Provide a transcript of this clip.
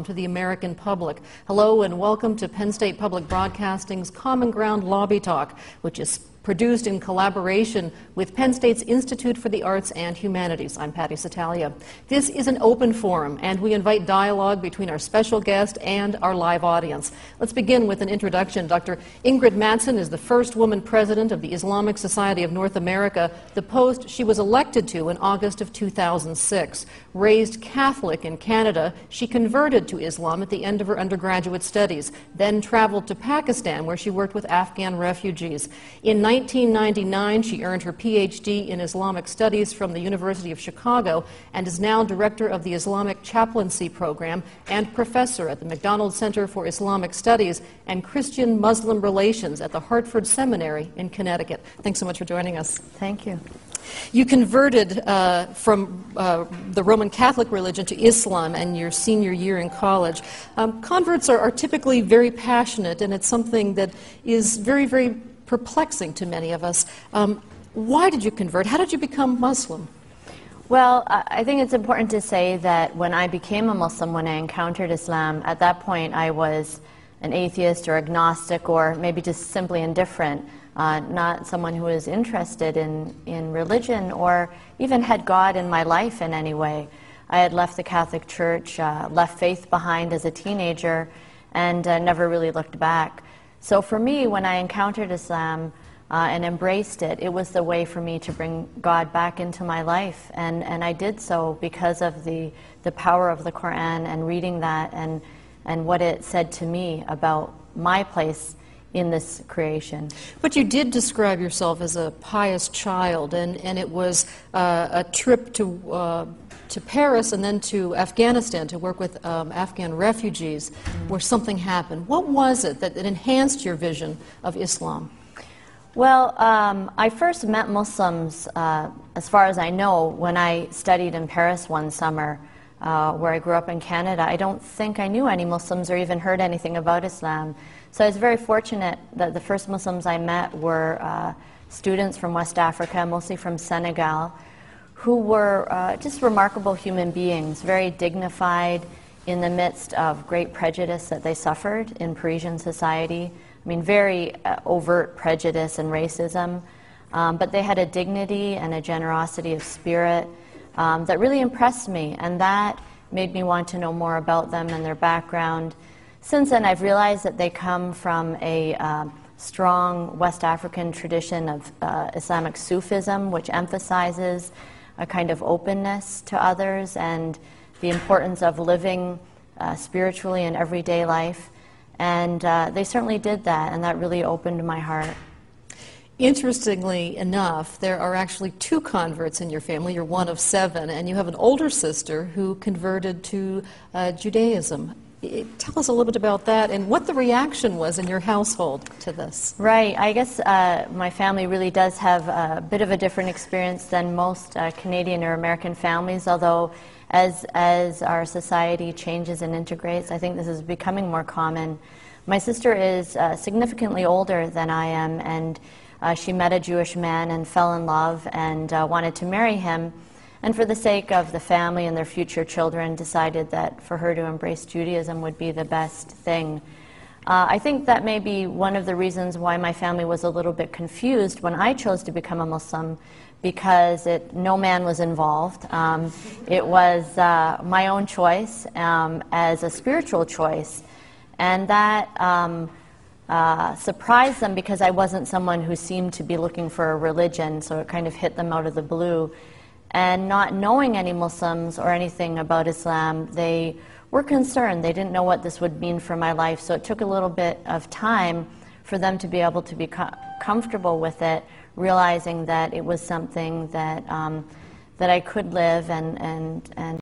To the American public. Hello and welcome to Penn State Public Broadcasting's Common Ground Lobby Talk, which is produced in collaboration with Penn State's Institute for the Arts and Humanities. I'm Patty Satalia. This is an open forum, and we invite dialogue between our special guest and our live audience. Let's begin with an introduction. Dr. Ingrid Mattson is the first woman president of the Islamic Society of North America, the post she was elected to in August of 2006. Raised Catholic in Canada, she converted to Islam at the end of her undergraduate studies, then traveled to Pakistan, where she worked with Afghan refugees. In 1999, she earned her PhD in Islamic Studies from the University of Chicago and is now director of the Islamic Chaplaincy Program and professor at the McDonald Center for Islamic Studies and Christian-Muslim Relations at the Hartford Seminary in Connecticut. Thanks so much for joining us. Thank you. You converted from the Roman Catholic religion to Islam in your senior year in college. Converts are typically very passionate, and it's something that is very, very perplexing to many of us. Why did you convert? How did you become Muslim? Well, I think it's important to say that when I became a Muslim, when I encountered Islam, at that point I was an atheist or agnostic or maybe just simply indifferent, not someone who was interested in religion or even had God in my life in any way. I had left the Catholic Church, left faith behind as a teenager, and never really looked back. So for me, when I encountered Islam and embraced it, it was the way for me to bring God back into my life. And I did so because of the power of the Quran and reading that and what it said to me about my place in this creation. But you did describe yourself as a pious child, and it was a trip to Paris and then to Afghanistan to work with Afghan refugees where something happened. What was it that enhanced your vision of Islam? Well, I first met Muslims, as far as I know, when I studied in Paris one summer, where I grew up in Canada. I don't think I knew any Muslims or even heard anything about Islam. So I was very fortunate that the first Muslims I met were students from West Africa, mostly from Senegal, who were just remarkable human beings, very dignified in the midst of great prejudice that they suffered in Parisian society. I mean, very overt prejudice and racism, but they had a dignity and a generosity of spirit that really impressed me, and that made me want to know more about them and their background. Since then, I've realized that they come from a strong West African tradition of Islamic Sufism, which emphasizes a kind of openness to others and the importance of living spiritually in everyday life. And they certainly did that, and that really opened my heart. Interestingly enough, there are actually 2 converts in your family. You're one of 7, and you have an older sister who converted to Judaism. Tell us a little bit about that and what the reaction was in your household to this. Right. I guess my family really does have a bit of a different experience than most Canadian or American families, although as our society changes and integrates, I think this is becoming more common. My sister is significantly older than I am, and she met a Jewish man and fell in love and wanted to marry him. And for the sake of the family and their future children, decided that for her to embrace Judaism would be the best thing. I think that may be one of the reasons why my family was a little bit confused when I chose to become a Muslim, because no man was involved. It was my own choice as a spiritual choice. And that surprised them because I wasn't someone who seemed to be looking for a religion, so it kind of hit them out of the blue. And not knowing any Muslims or anything about Islam, they were concerned. They didn't know what this would mean for my life, so it took a little bit of time for them to be able to be comfortable with it, realizing that it was something that that I could live and